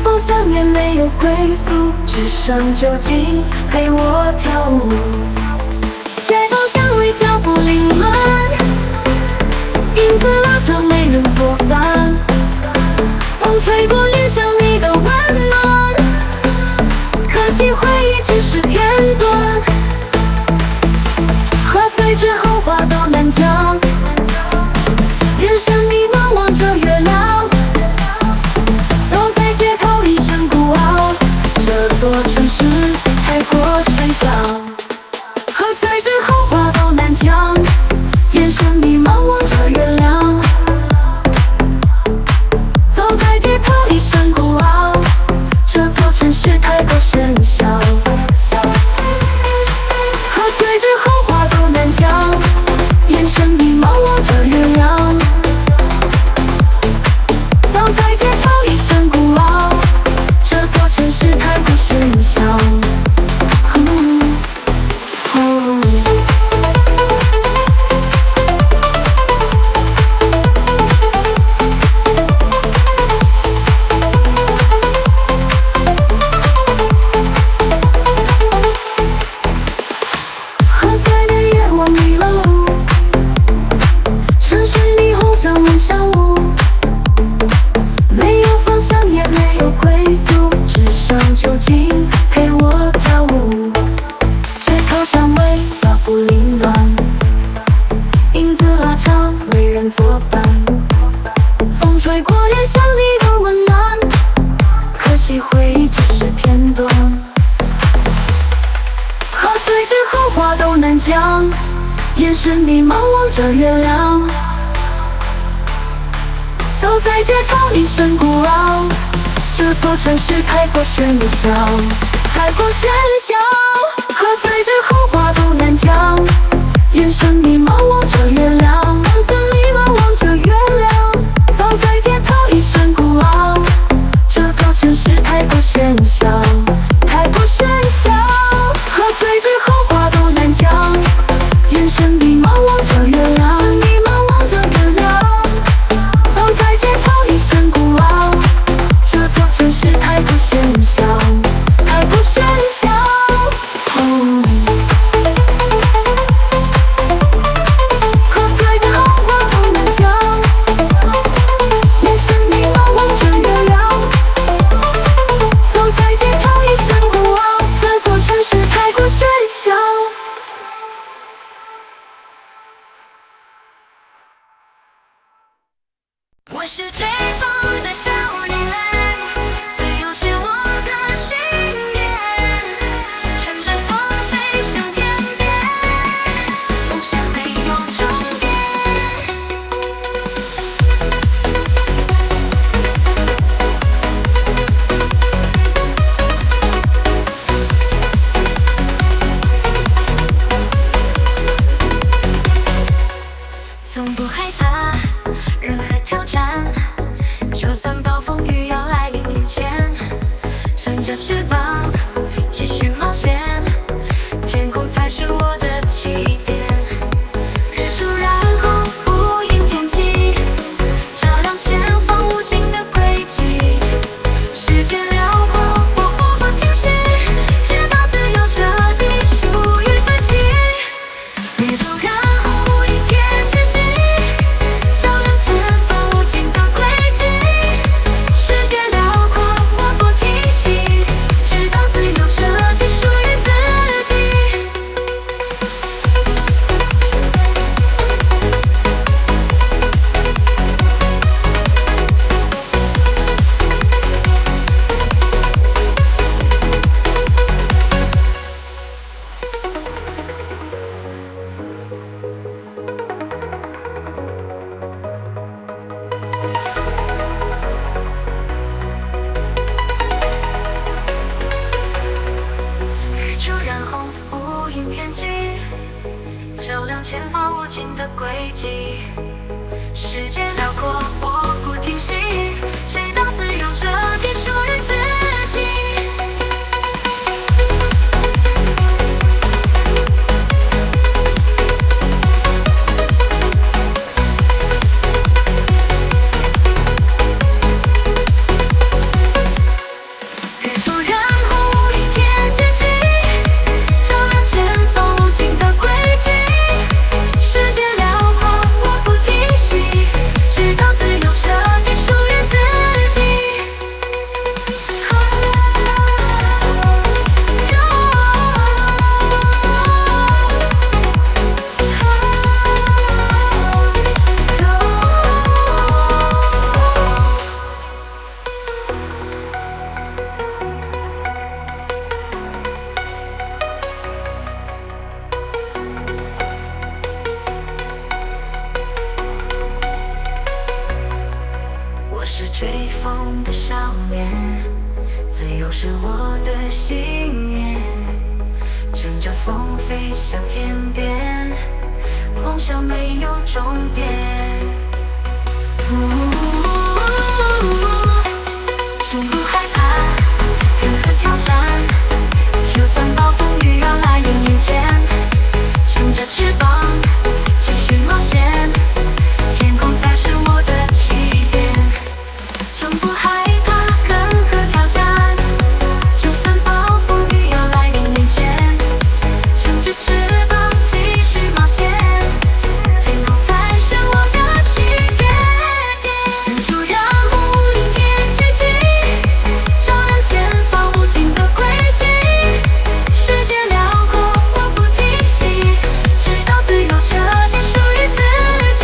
方向，也没有归宿，只剩酒精陪我跳舞。街头巷尾脚步凌乱，影子拉长没人作伴，风吹过脸像你的温暖，可惜回忆只是片段。喝醉之后话都难讲，眼神迷茫望着月亮，走在街头一声孤傲，这座城市太过喧嚣。喝醉之后话都难讲，眼神迷茫望着月亮，走在街头一声孤傲，这座城市太过喧嚣。喝醉之后话都难讲，眼神迷茫望着月亮，走在街头一声孤傲，这座城市太过喧嚣。喝醉的夜我迷了路，城市霓虹像梦想舞，没有方向也没有归宿，只剩酒精陪我跳舞。街头巷尾脚步凌乱，影子拉长没人作伴，风吹过脸像你的温暖，可惜回忆只是片段。喝醉之后话都难讲，眼神迷茫望着月亮，走在街头一声孤傲，这座城市太过喧嚣，太过喧嚣。喝醉之后话都难讲，眼神迷茫望着月亮，眼神迷茫望着月亮，走在街头一声孤傲，这座城市太过喧嚣，太过喧嚣。喝醉之后话都难讲，眼神迷茫望着月亮，迷茫望着月亮，走在街头一声孤傲，这座城市太过喧嚣，太过喧嚣。喝醉之后话都难讲，眼神迷茫望着月亮，走在街头一声孤傲，这座城市太过喧嚣。我是追风的少年，自由是我的信念，乘着风飞向天边，梦想没有终点。从不害怕任何挑战，就算暴风雨要来临面前，撑着翅膀继续冒险，天空才是我的起点。日出染红乌云天际，照亮前方无尽的轨迹。世界辽阔，我不顾天气，直到自由彻底属于自己。日出染红乌云天际，照亮前方无尽的轨迹。世界辽阔，我不停息，直到自由彻底属于自己。日出染红乌云天际，照亮前方无尽的轨迹。世界辽阔，我不停息，直到自由彻底属于自己。由是我的信念，乘着风飞向天边，梦想没有终点。从不害怕任何挑战，就算暴风雨要来临眼前，撑着翅膀继续冒险，天空才是我的起点。从不害怕任何挑战，就算暴风雨要来临眼前，撑着翅膀继续冒险，天空才是我的起点。忍住让无力天接近，照亮前方无尽的轨迹。世界辽阔，我不停息，直到自由彻底属于自己。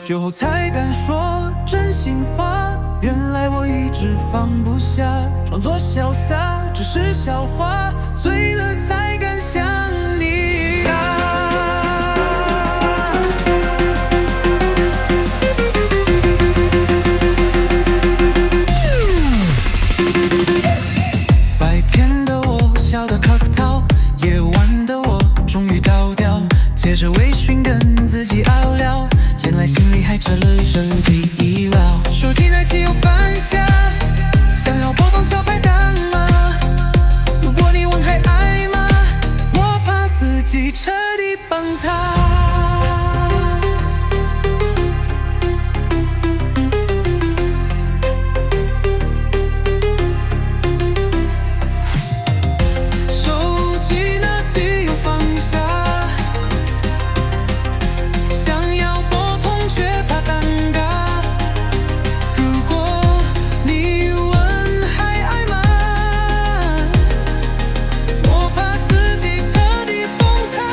酒后才敢说真心话，原来我一直放不下，装作潇洒只是笑话，醉了才敢想你啊。白天的我笑得客套，夜晚的我终于倒掉，借着微醺跟自己熬聊，原来心里还只剩记忆了。手机拿起又放下，想要拨通小白档吗？如果你问还爱吗？我怕自己彻底崩塌。手机拿起又放下，想要拨通却怕尴尬。如果你问还爱吗？我怕自己彻底崩塌。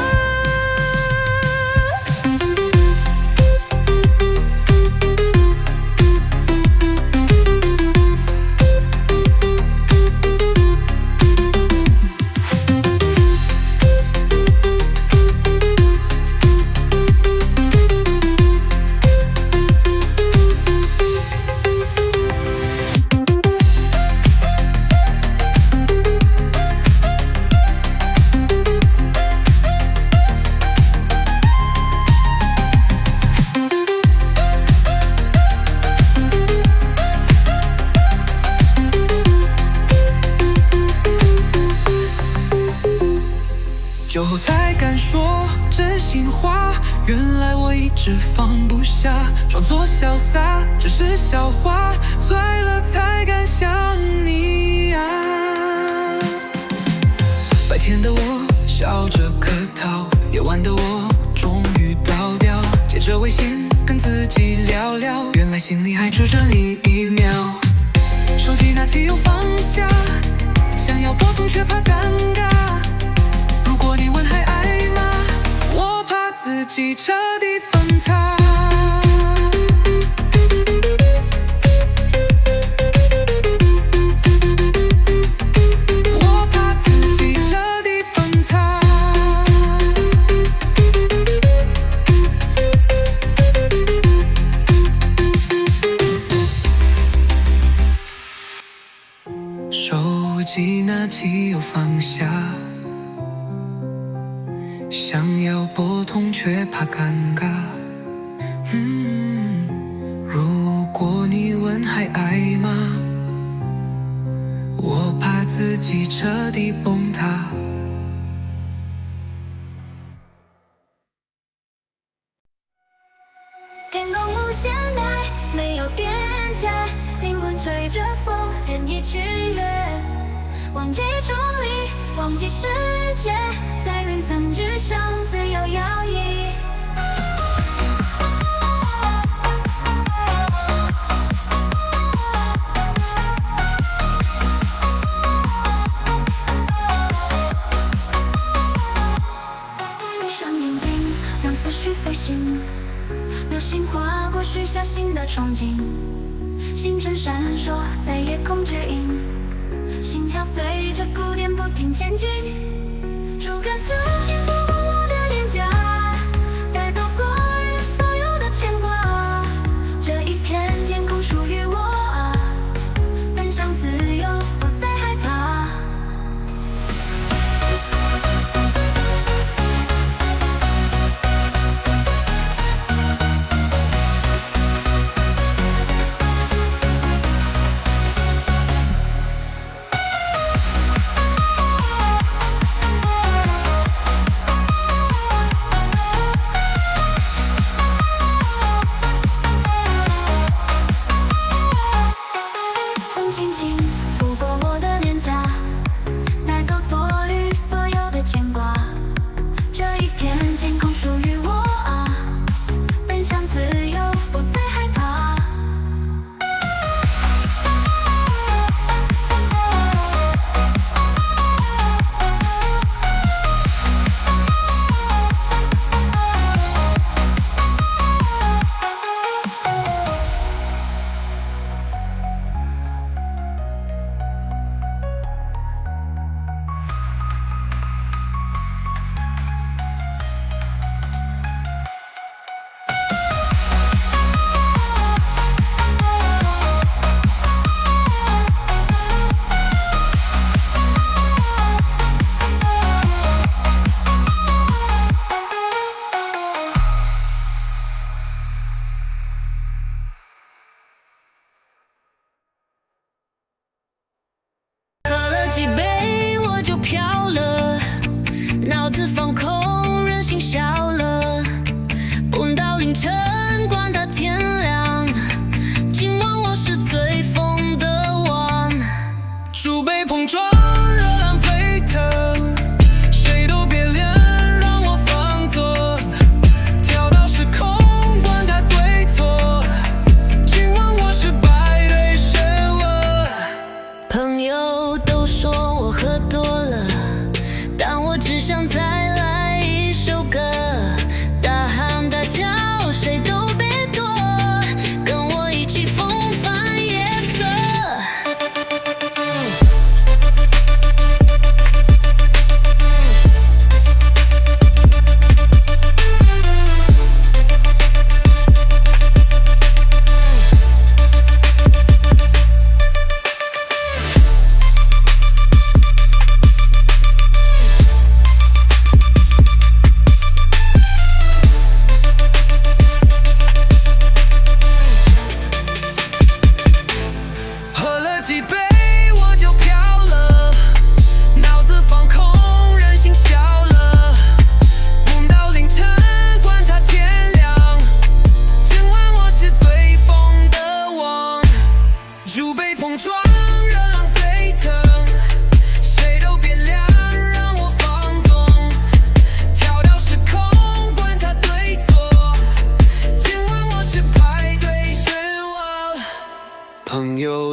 酒后才敢说真心话，原来我一直放不下，装作潇洒只是笑话，醉了才敢想你啊。白天的我笑着客套，夜晚的我终于倒掉，借着微信跟自己聊聊，原来心里还住着你一秒。手机拿起又放下，想要拨通却怕尴尬。如果你问还爱吗？我怕自己彻底崩塌。我怕自己彻底崩塌。手机拿起又放下，想要拨通却怕尴尬。如果你问还爱吗？我怕自己彻底崩塌。天空无限大，没有边界，灵魂吹着风，任意去远，忘记重力，忘记世界，在云层之上自由摇曳。闭上眼睛，让思绪飞行，流星划过许下新的憧憬，星辰闪烁在夜空指引，心跳随着鼓点不停前进，触感自幸抚摸我的脸颊，带走昨日所有的牵挂。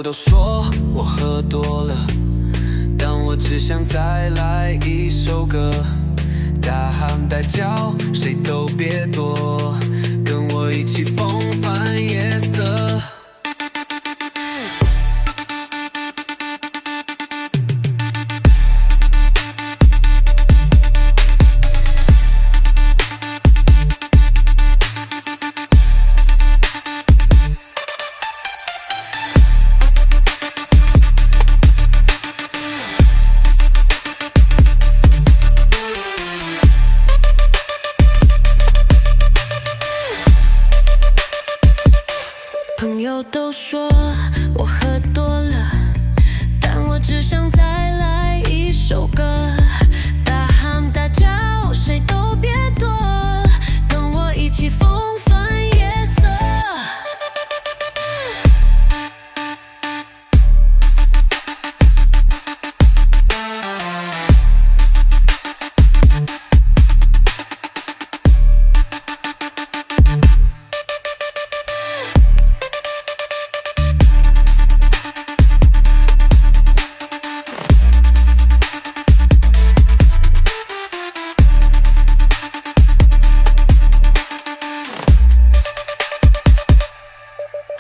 友都说我喝多了，但我只想再来一首歌，大喊大叫，谁都别躲，跟我一起风帆夜色。朋友都说我喝多了，但我只想再来一首歌，大喊大叫，谁都别躲，跟我一起风帆夜色。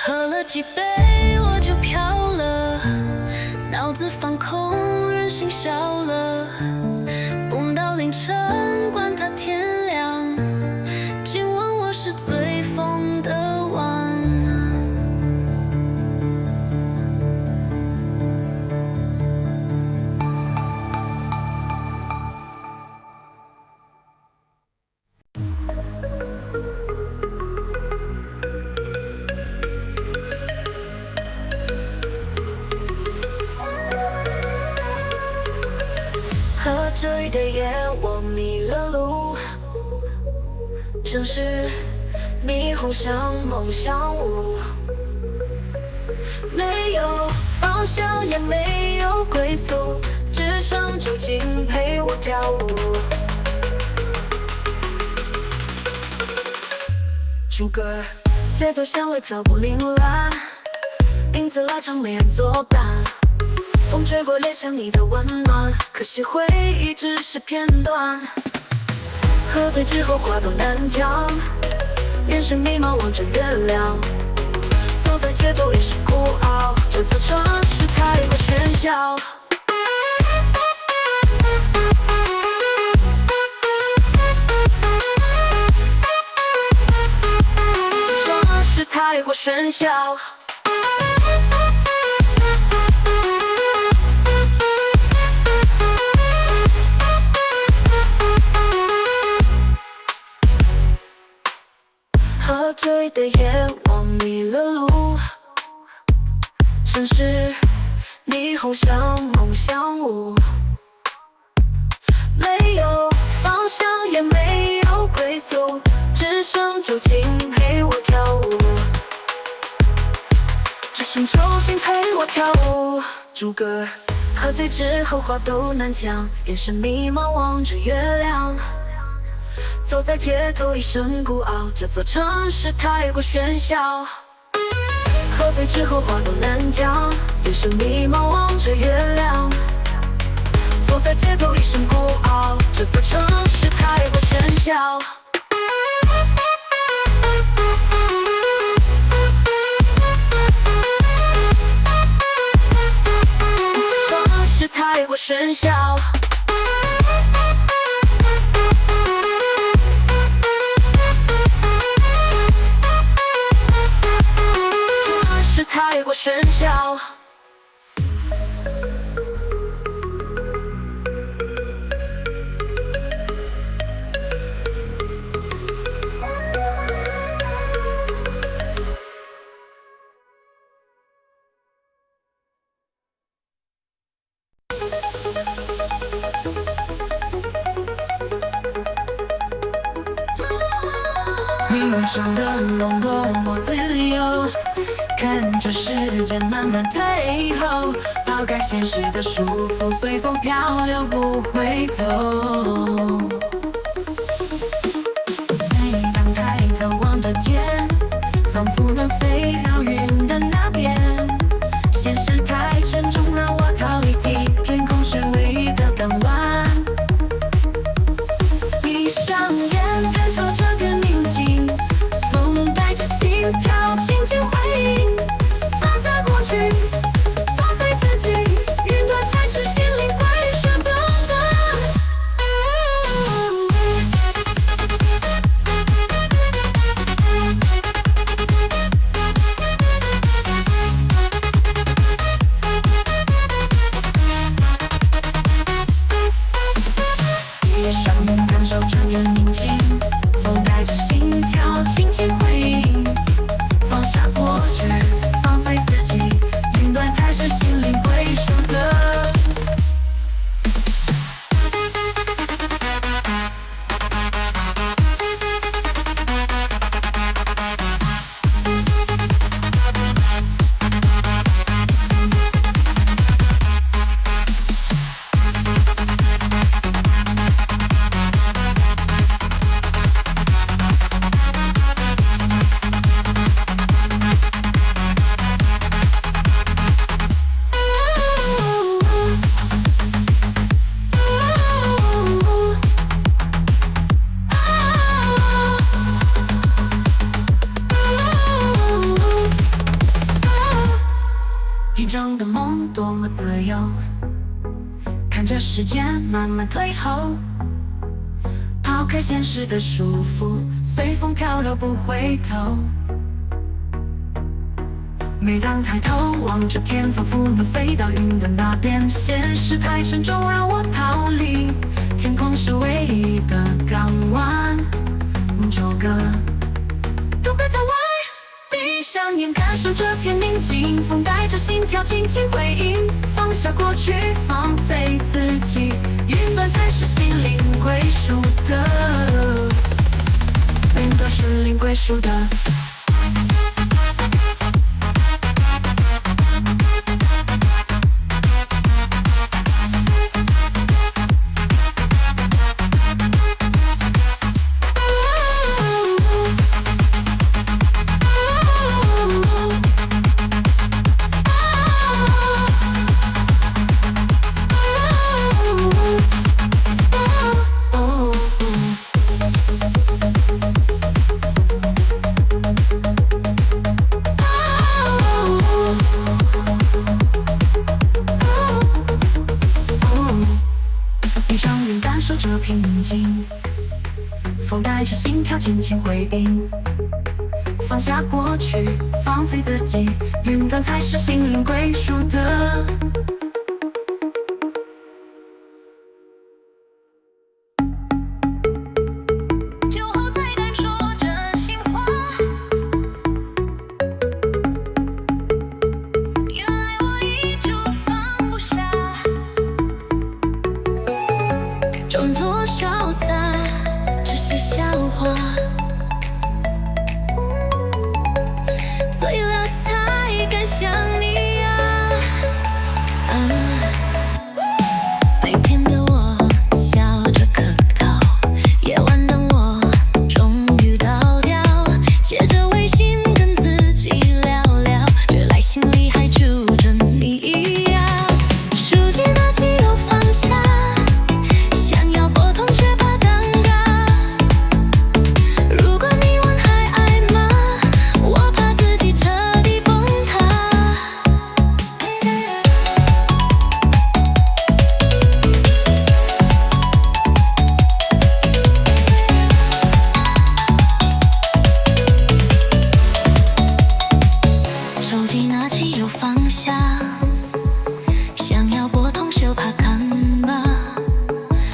喝了几杯我就飘了，脑子放空，任性笑了，蹦到凌晨，管它天亮。今晚我是最疯的晚。喝醉的夜，我迷了路，城市霓虹像梦像雾，没有方向也没有归宿，只剩酒精陪我跳舞。主歌，街头巷尾脚步凌乱，影子拉长没人作伴。风吹过脸想你的温暖，可惜回忆只是片段。喝醉之后话都难讲，眼神迷茫望着月亮。走在街头也是孤傲，这座城市太过喧嚣。这城市太过喧嚣。喝醉的夜，我迷了路，城市霓虹像梦像雾，没有方向也没有归宿，只剩酒精陪我跳舞，只剩酒精陪我跳舞。主歌，喝醉之后话都难讲，眼神迷茫望着月亮。走在街头一身孤傲，这座城市太过喧嚣。喝醉之后话都难讲，眼神迷茫望着月亮。走在街头一身孤傲，这座城市太过喧嚣。这城市太过喧嚣。太过喧嚣。云上的梦多么自由，看着时间慢慢退后，抛开现实的束缚，随风漂流不回头。每当抬头望着天，仿佛能飞到云的那边，现中的梦多么自由，看着时间慢慢退后，抛开现实的束缚，随风漂流不回头。每当抬头望着天，仿佛能飞到云的那边。现实太沉重，让我逃离。天空是唯一的港湾，这首歌都搁在外。闭上眼，感受这片宁静，风带着心跳，轻轻回应。放下过去，放飞自己，云端才是心灵归属的，云端是灵归属的。闭上眼，感受这片宁静，风带着心跳，轻轻回应。放下过去，放飞自己，云端才是心灵归属的。酒后再敢说真心话，原来我一直放不下，装作潇洒，只是笑话。醉了才敢想你呀。白天的我笑着客套，夜晚等我终于倒掉，借着微信跟自己聊聊，原来心里还住着你一样。手机拿起又放下，想要拨通却怕尴尬。如果你问还爱吗？我怕自己彻底崩塌。手机拿起又放下，想要拨通却怕尴尬。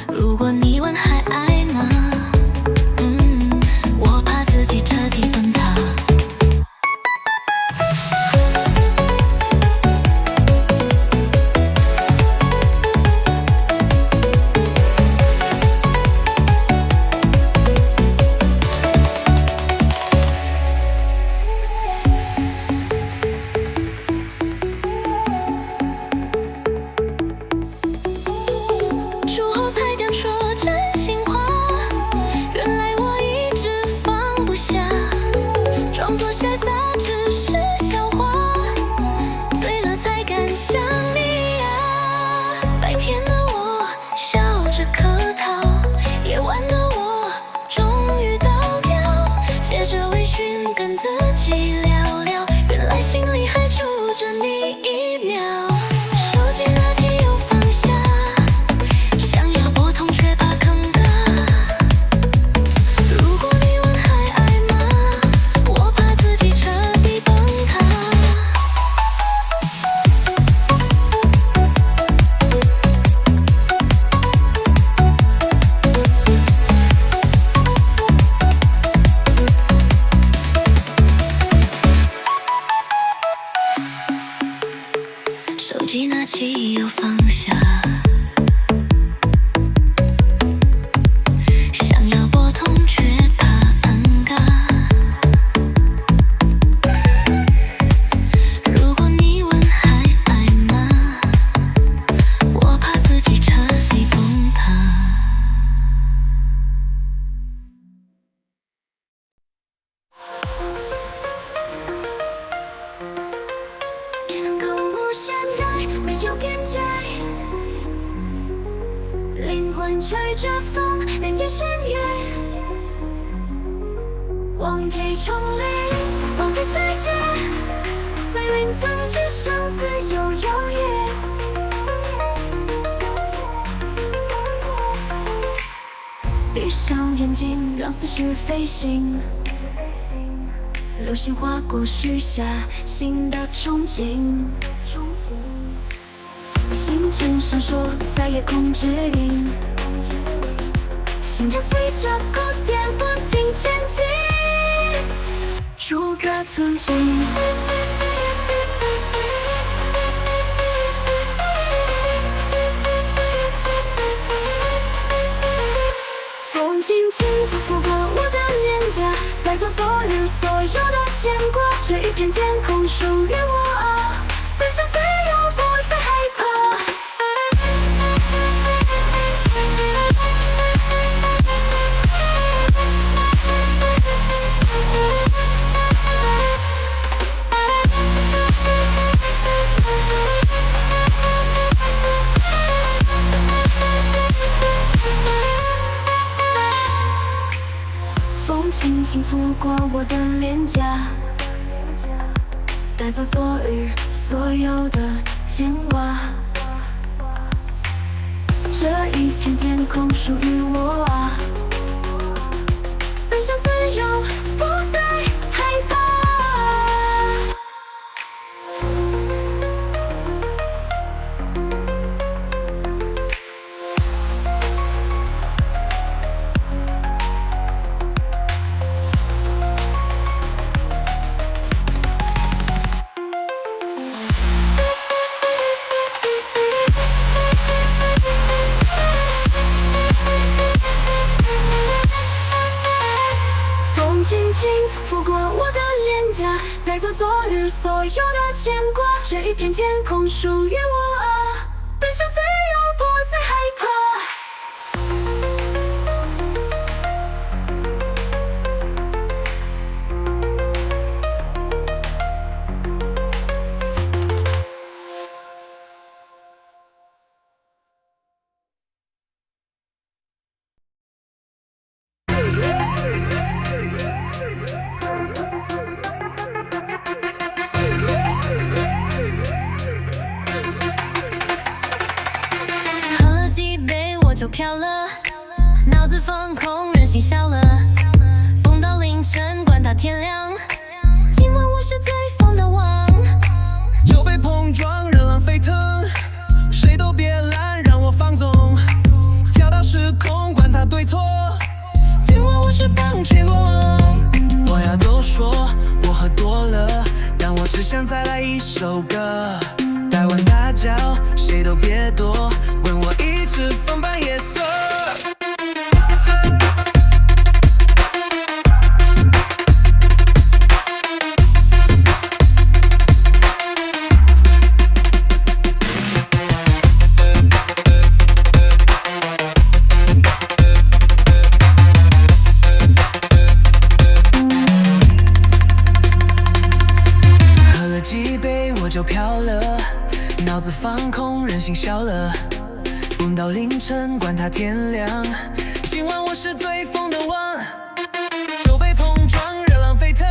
如果你问还爱吗？我怕自己彻底崩塌。术后才敢说真心话，原来我一直放不下，装作潇洒只是笑话，醉了才敢想你呀。白天的我笑着客套，夜晚的我终于倒掉，借着微醺跟自己聊聊，原来心里还住着你一秒。手机拿起又放下，想要拨通却怕尴尬。如果你问还爱吗？我怕自己彻底崩塌。手机拿起又放下，想要拨通却怕尴尬。如果你问还爱吗？我怕自己彻底崩塌。天空无限大，没有边界，灵魂吹着风，连夜深夜，忘记丛林，忘记世界，在云层之上自由眼睛，让思绪飞行。流星划过许下新的憧憬，星辰闪烁在夜空指引，心跳随着鼓点不停前进，逐个途径。风轻轻拂拂过我的脸颊，带走昨日所有的牵挂。这一片天空属于我啊，奔向自由，不再害怕。风轻轻拂过我的脸颊，带走昨日所有的牵挂。这一片天空属于我啊，奔向自由，不再害怕。轻轻拂过我的脸颊，带走昨日所有的牵挂。这一片天空属于我啊，奔向自由，不再害怕。就飘了，脑子放空，任性笑了，蹦到凌晨，管它天亮。今晚我是最疯的王，酒杯碰撞，热浪沸腾，谁都别拦，让我放纵，跳到时空，管它对错。今晚我是棒槌王，我要多说，我喝多了，但我只想再来一首歌。台湾大叫，谁都别躲，问我一直疯扮夜色。喝了几杯我就飘了，脑子放空，任性笑了，蹦到凌晨，管它天亮。今晚我是最疯的王，酒杯碰撞，热浪沸腾，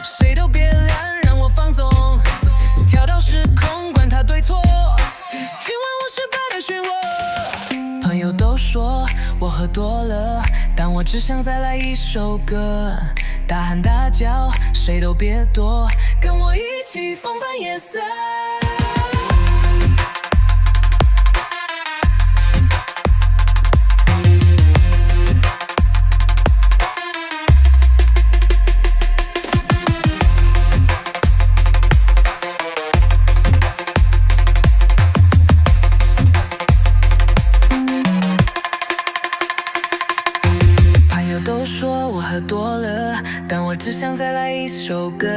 谁都别拦，让我放纵，跳到时空，管它对错。今晚我是百变漩涡。朋友都说我喝多了，但我只想再来一首歌，大喊大叫，谁都别躲，跟我一起疯扮夜色。都说我喝多了，但我只想再来一首歌，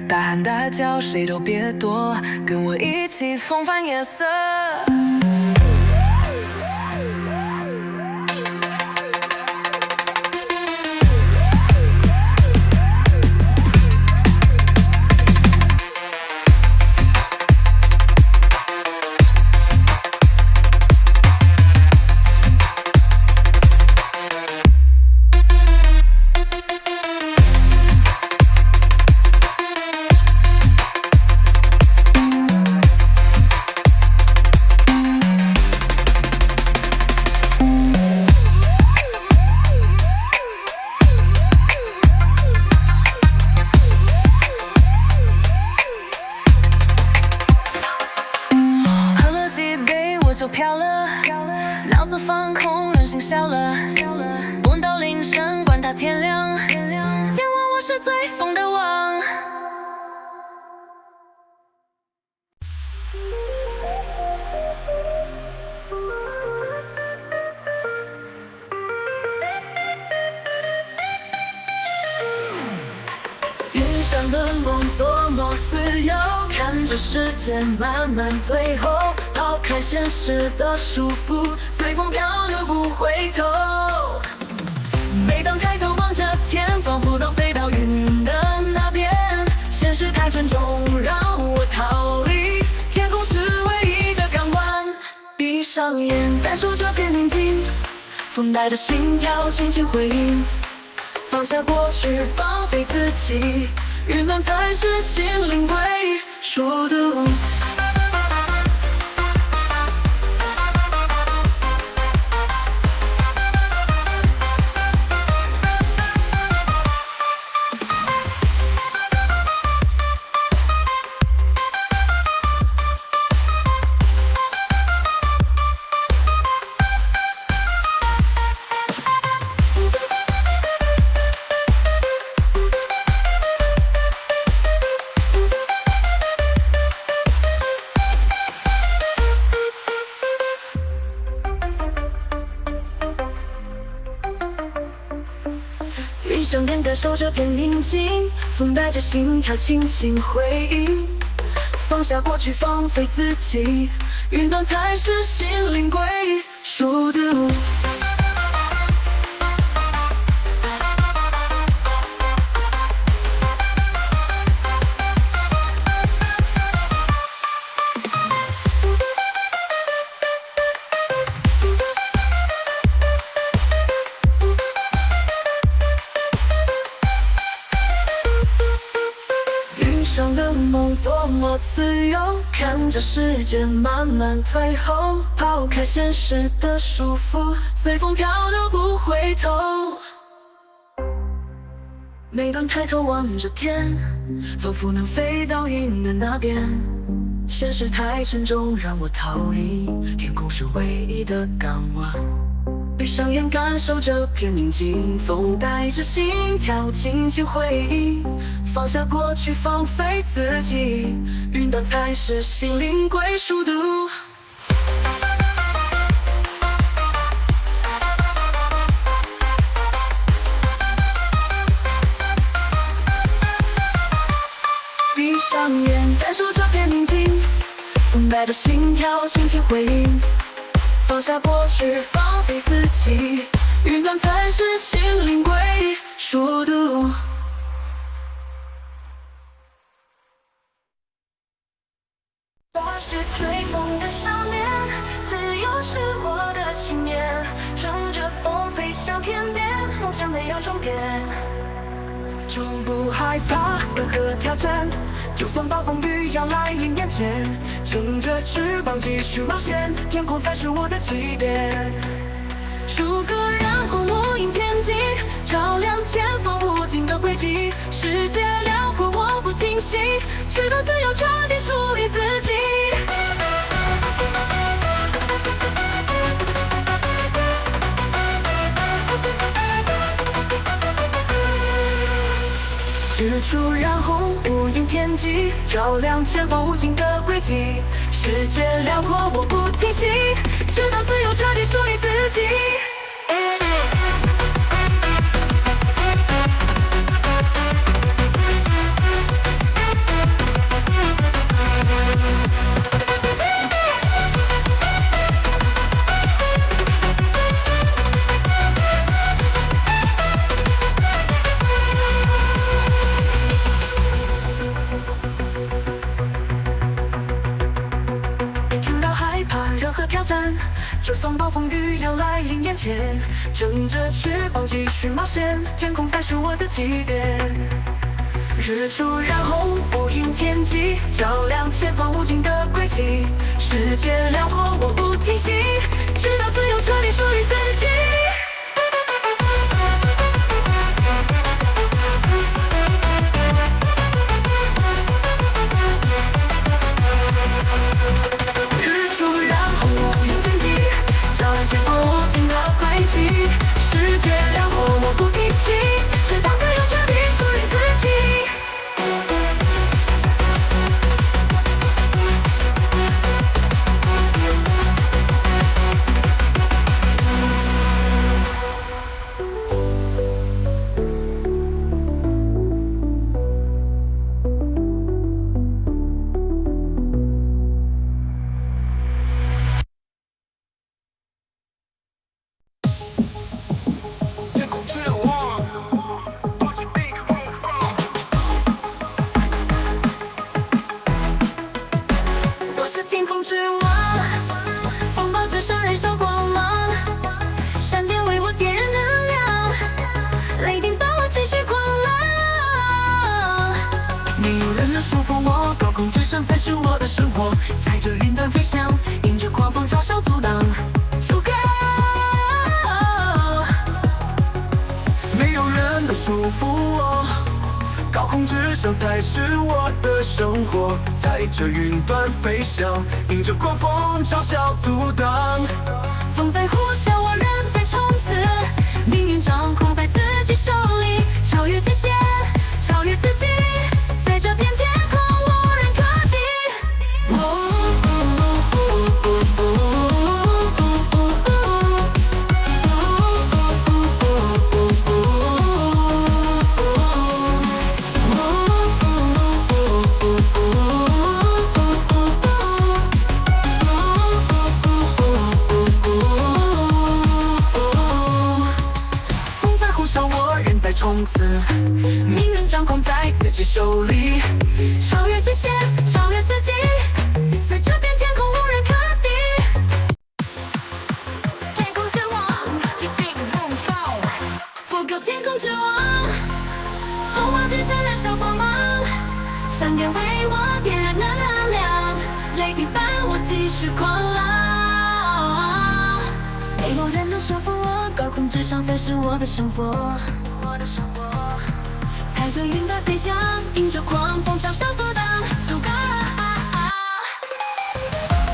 大喊大叫，谁都别躲，跟我一起疯扮夜色。飘了，脑子放空，任性笑了，不到凌晨，管他天亮，健忘我是最疯的王。遇上的梦多么自由，看着时间慢慢退后，抛开现实的束缚，随风漂流不回头。每当抬头望着天，仿佛都飞到云的那边，现实太沉重，让我逃离，天空是唯一的港湾。闭上眼，感受这片宁静，风带着心跳，轻轻回应。放下过去，放飞自己，云端才是心灵归属的。闭上眼，感受这片宁静，风带着心跳，轻轻回应。放下过去，放飞自己，云端才是心灵归属的。遇上的梦多么自由，看着时间慢慢退后，抛开现实的束缚，随风漂流不回头。每当抬头望着天，仿佛能飞到云的那边，现实太沉重，让我逃离，天空是唯一的港湾。闭上眼，感受这片宁静，风带着心跳，轻轻回应。放下过去，放飞自己，云端才是心灵归属的。闭上眼，感受这片宁静，风带着心跳，轻轻回应。放下过去，放飞自己，云端才是心灵归属的。我是追风的少年，自由是我的信念，乘着风飞向天边，梦想没有终点。就不害怕任何挑战，就算暴风雨要来临眼前，撑着翅膀继续冒险，天空才是我的起点。出歌然后无垠天际，照亮前方无尽的轨迹，世界辽阔我不停息，直到自由彻底属于自己。日出染红无垠天际，照亮前方无尽的轨迹，世界辽阔我不停息，直到自由彻底属于自己。就算暴风雨要来临眼前，撑着翅膀继续冒险，天空才是我的起点。日出染红无垠天际，照亮前方无尽的轨迹，世界辽阔我不停息，直到自由彻底属于自己。日出染红无垠天际，束缚我，高空之上才是我的生活。踩着云端飞翔，迎着狂风嘲笑阻挡。主歌，没有人能束缚我，高空之上才是我的生活。踩着云端飞翔，迎着狂风嘲笑阻挡。风在呼啸，我人在冲刺，命运掌控在自己手里，超越极限，超越自己，在这片天空无人可敌。风在呼啸，我人在冲刺，命运掌控在自己手里，超越极限，超越自己，在这片天空无人可敌。天空之王，疾病梦放，覆盖天空之王，凤凰之下燃烧光芒，闪电为我点燃能量，雷霆伴我继续狂浪。没有人能说服我，高空之上才是我的生活。踩着云端飞翔，迎着狂风嘲笑阻挡。主歌，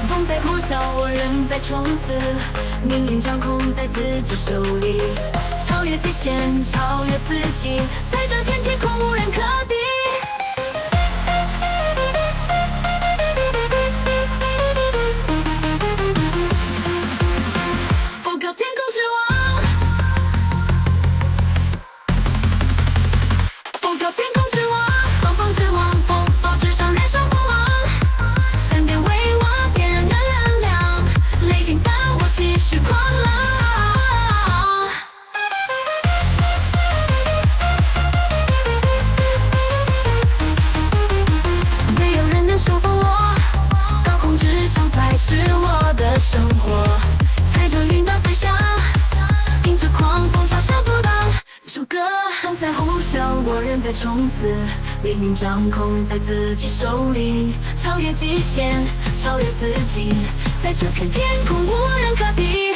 风在呼啸，我人在冲刺，命运掌控在自己手里，超越极限，超越自己，在这片天空无人可敌。覆盖天空之王，覆盖天空之王，暴风之王，风暴之上燃烧光芒，闪电为我点燃能量，雷霆伴我继续狂浪。没有人能束缚我，高空之上才是我的生活。踩着云端飞翔，迎着狂风嘲笑阻挡。主歌，风在呼啸，我人在冲刺，命运掌控在自己手里，超越极限，超越自己，在这片天空无人可敌。